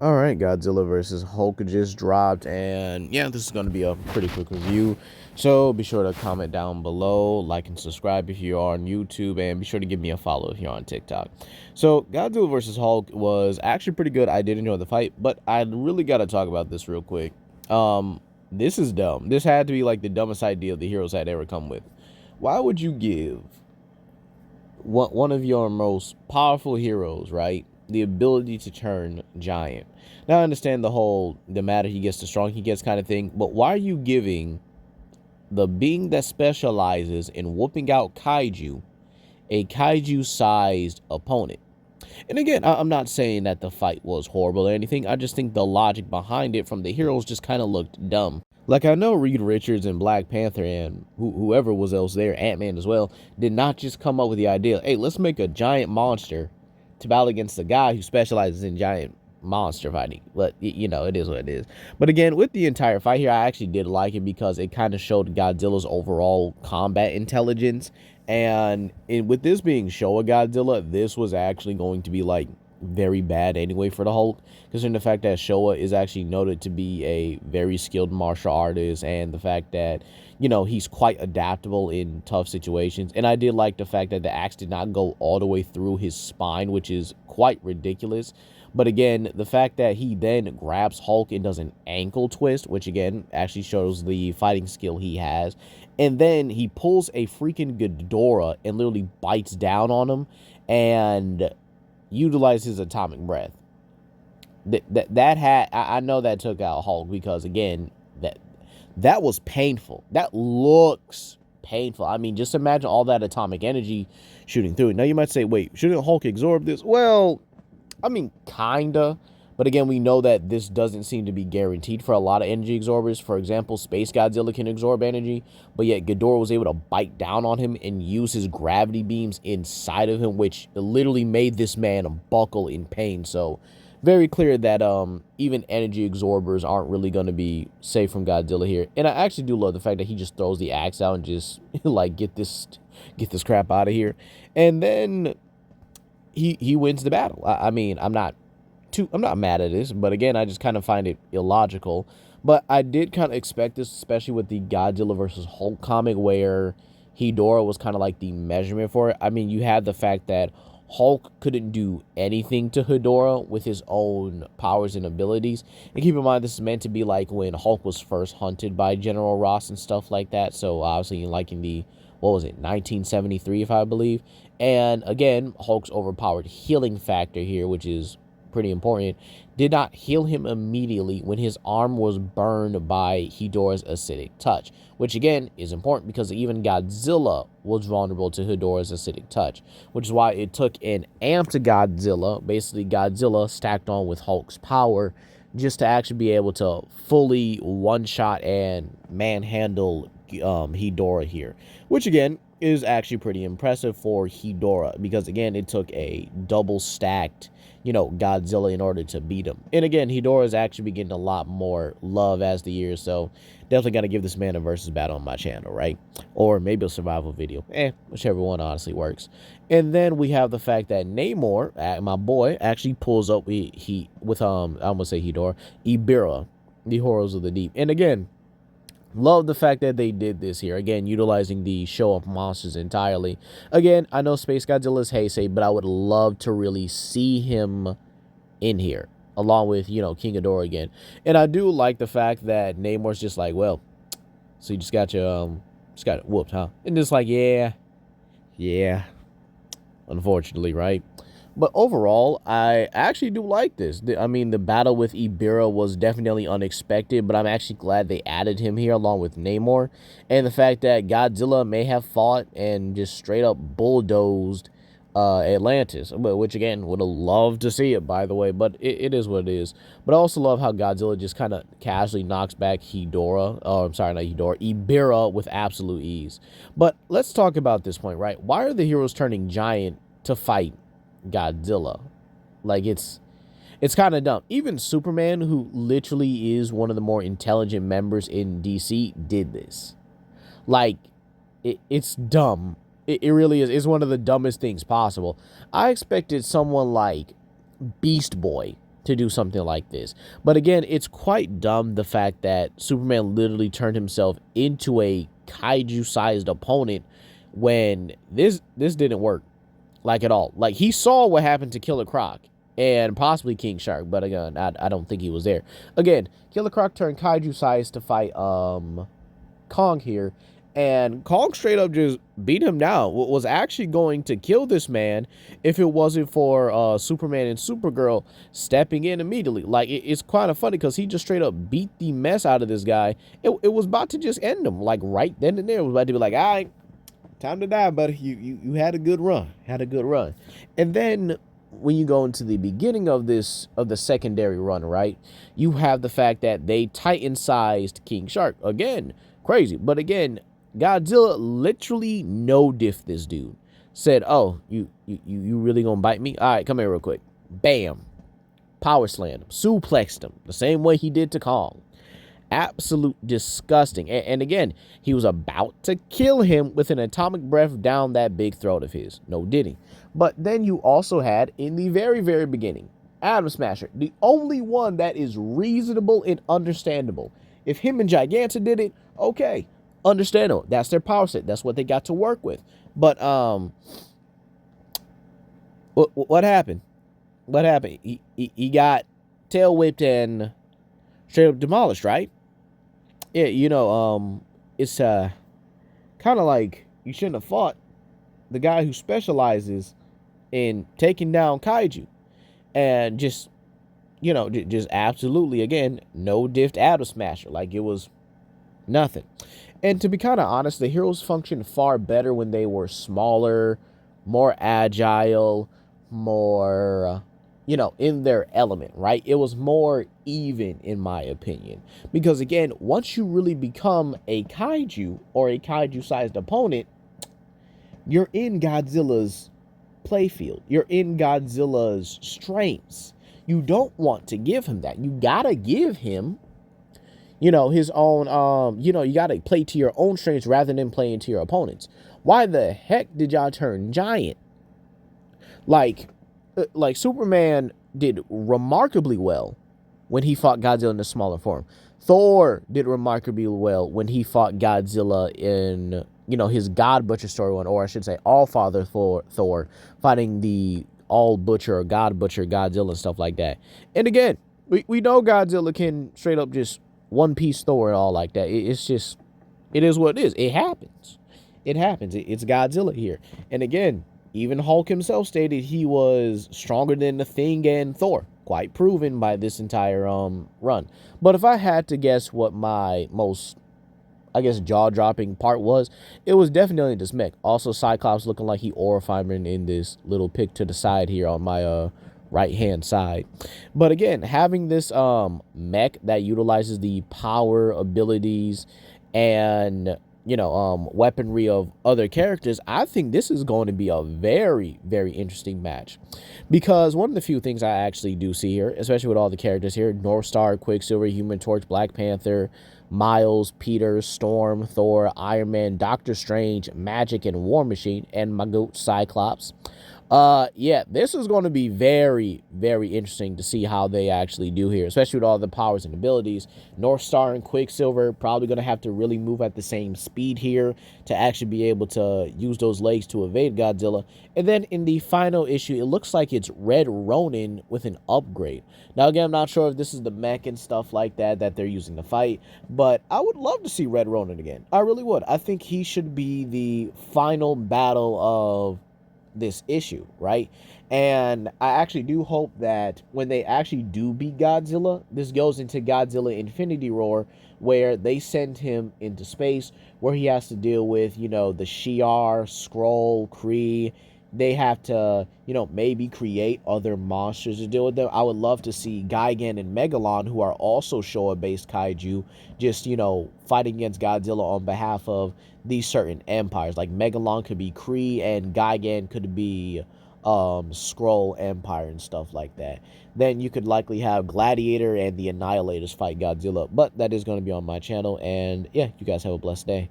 All right, Godzilla versus Hulk just dropped, and yeah, this is going to be a pretty quick review. So be sure to comment down below, like and subscribe if you are on YouTube, and be sure to give me a follow if you're on TikTok. So Godzilla versus Hulk was actually pretty good. I did enjoy the fight, but I really got to talk about this real quick. This is dumb. This had to be like the dumbest idea the heroes had ever come with. Why would you give one of your most powerful heroes, right, the ability to turn giant? Now I understand the matter he gets, the strong he gets kind of thing, but why are you giving the being that specializes in whooping out kaiju a kaiju sized opponent? And again, I'm not saying that the fight was horrible or anything. I just think the logic behind it from the heroes just kind of looked dumb. Like, I know Reed Richards and Black Panther and whoever was else there, Ant-Man as well, did not just come up with the idea, hey, let's make a giant monster to battle against a guy who specializes in giant monster fighting. But, you know, it is what it is. But again, with the entire fight here, I actually did like it because it kind of showed Godzilla's overall combat intelligence. And with this being Showa Godzilla, this was actually going to be like very bad anyway for the Hulk, considering the fact that Showa is actually noted to be a very skilled martial artist, and the fact that, you know, he's quite adaptable in tough situations. And I did like the fact that the axe did not go all the way through his spine, which is quite ridiculous. But again, the fact that he then grabs Hulk and does an ankle twist, which again actually shows the fighting skill he has, and then he pulls a freaking Ghidorah and literally bites down on him and utilizes his atomic breath. I know that took out Hulk, because again, that was painful. That looks painful. I mean, just imagine all that atomic energy shooting through it. Now you might say, wait, shouldn't Hulk absorb this? Well, I mean, kinda. But again, we know that this doesn't seem to be guaranteed for a lot of energy absorbers. For example, Space Godzilla can absorb energy, but yet Ghidorah was able to bite down on him and use his gravity beams inside of him, which literally made this man buckle in pain. So very clear that even energy absorbers aren't really going to be safe from Godzilla here. And I actually do love the fact that he just throws the axe out and just like get this crap out of here. And then he wins the battle. I mean, I'm not mad at this, but again, I just kind of find it illogical. But I did kind of expect this, especially with the Godzilla versus Hulk comic, where Hedorah was kind of like the measurement for it. I mean, you had the fact that Hulk couldn't do anything to Hedorah with his own powers and abilities. And keep in mind, this is meant to be like when Hulk was first hunted by General Ross and stuff like that. So obviously, like in the, what was it, 1973, if I believe. And again, Hulk's overpowered healing factor here, which is pretty important, did not heal him immediately when his arm was burned by Hedorah's acidic touch, which again is important because even Godzilla was vulnerable to Hedorah's acidic touch, which is why it took an amped Godzilla, basically Godzilla stacked on with Hulk's power, just to actually be able to fully one-shot and manhandle Hedorah here, which again is actually pretty impressive for Hedorah, because again, it took a double stacked, you know, Godzilla in order to beat him. And again, Hedorah is actually getting a lot more love as the years, so definitely got to give this man a versus battle on my channel, right? Or maybe a survival video, whichever one honestly works. And then we have the fact that Namor, my boy, actually pulls up he with I'm gonna say Hedorah, Ibira, the Horrors of the Deep. And again, love the fact that they did this here. Again, utilizing the show of monsters entirely. Again, I know Space Godzilla is Heisei, but I would love to really see him in here, along with, you know, King Ghidorah again. And I do like the fact that Namor's just like, well, so you just got your, just got whooped, huh? And just like, yeah, unfortunately, right? But overall, I actually do like this. I mean, the battle with Ibira was definitely unexpected, but I'm actually glad they added him here along with Namor. And the fact that Godzilla may have fought and just straight up bulldozed Atlantis, which again, would have loved to see it, by the way, but it is what it is. But I also love how Godzilla just kind of casually knocks back Hedorah, I'm sorry, not Hedorah, Ibira with absolute ease. But let's talk about this point, right? Why are the heroes turning giant to fight Godzilla? Like, it's kind of dumb. Even Superman, who literally is one of the more intelligent members in DC, did this. Like, it's dumb. It really is. It's one of the dumbest things possible. I expected someone like Beast Boy to do something like this. But again, it's quite dumb, the fact that Superman literally turned himself into a kaiju-sized opponent when this didn't work, like, at all. Like, he saw what happened to Killer Croc and possibly King Shark, but again, I don't think he was there. Again, Killer Croc turned kaiju-sized to fight Kong here, and Kong straight up just beat him down. Was actually going to kill this man if it wasn't for Superman and Supergirl stepping in immediately. Like, it's kind of funny because he just straight up beat the mess out of this guy. It was about to just end him, like, right then and there. It was about to be like, all right, time to die, buddy. You had a good run. And then when you go into the beginning of the secondary run, right, you have the fact that they Titan-sized King Shark. Again, crazy. But again, Godzilla literally no-diffed this dude. Said, oh, you really gonna bite me? All right, come here real quick. Bam. Power slammed him. Suplexed him. The same way he did to Kong. Absolute disgusting. And again, he was about to kill him with an atomic breath down that big throat of his. No diddy. But then you also had, in the very, very beginning, Atom Smasher. The only one that is reasonable and understandable. If him and Giganta did it, okay, understandable. That's their power set. That's what they got to work with. But what happened? What happened? He got tail whipped and straight up demolished, right? Yeah, it's kind of like you shouldn't have fought the guy who specializes in taking down kaiju, and just absolutely, again, no diffed Atom Smasher. Like, it was nothing. And to be kind of honest, the heroes functioned far better when they were smaller, more agile, more, in their element, right? It was more even, in my opinion. Because, again, once you really become a kaiju or a kaiju-sized opponent, you're in Godzilla's playfield. You're in Godzilla's strengths. You don't want to give him that. You gotta give him his own, you got to play to your own strengths rather than playing to your opponents. Why the heck did y'all turn giant? Like Superman did remarkably well when he fought Godzilla in a smaller form. Thor did remarkably well when he fought Godzilla in, his God Butcher story one, or I should say All Father Thor fighting the All Butcher or God Butcher Godzilla and stuff like that. And again, we know Godzilla can straight up just one piece Thor and all like that. It's just, it is what it is. It happens. It's Godzilla here. And again, even Hulk himself stated he was stronger than the Thing and Thor. Quite proven by this entire run. But if I had to guess what my most, jaw-dropping part was, it was definitely this mech. Also, Cyclops looking like he aura fibered in this little pic to the side here on my right-hand side. But again, having this mech that utilizes the power, abilities, and weaponry of other characters, I think this is going to be a very, very interesting match. Because one of the few things I actually do see here, especially with all the characters here, North Star, Quicksilver, Human Torch, Black Panther, Miles, Peter, Storm, Thor, Iron Man, Doctor Strange, Magic, and War Machine, and my goat Cyclops. Yeah, this is going to be very, very interesting to see how they actually do here, especially with all the powers and abilities. North Star and Quicksilver probably going to have to really move at the same speed here to actually be able to use those legs to evade Godzilla. And then in the final issue, it looks like it's Red Ronin with an upgrade. Now, again, I'm not sure if this is the mech and stuff like that they're using to fight, but I would love to see Red Ronin again. I really would. I think he should be the final battle of this issue, right? And I actually do hope that when they actually do beat Godzilla, this goes into Godzilla Infinity War, where they send him into space, where he has to deal with, the Shi'ar, Skrull, Kree. They have to, maybe create other monsters to deal with them. I would love to see Gigan and Megalon, who are also Showa-based kaiju, just, fighting against Godzilla on behalf of these certain empires. Like, Megalon could be Kree, and Gigan could be Skrull Empire and stuff like that. Then you could likely have Gladiator and the Annihilators fight Godzilla. But that is going to be on my channel. And yeah, you guys have a blessed day.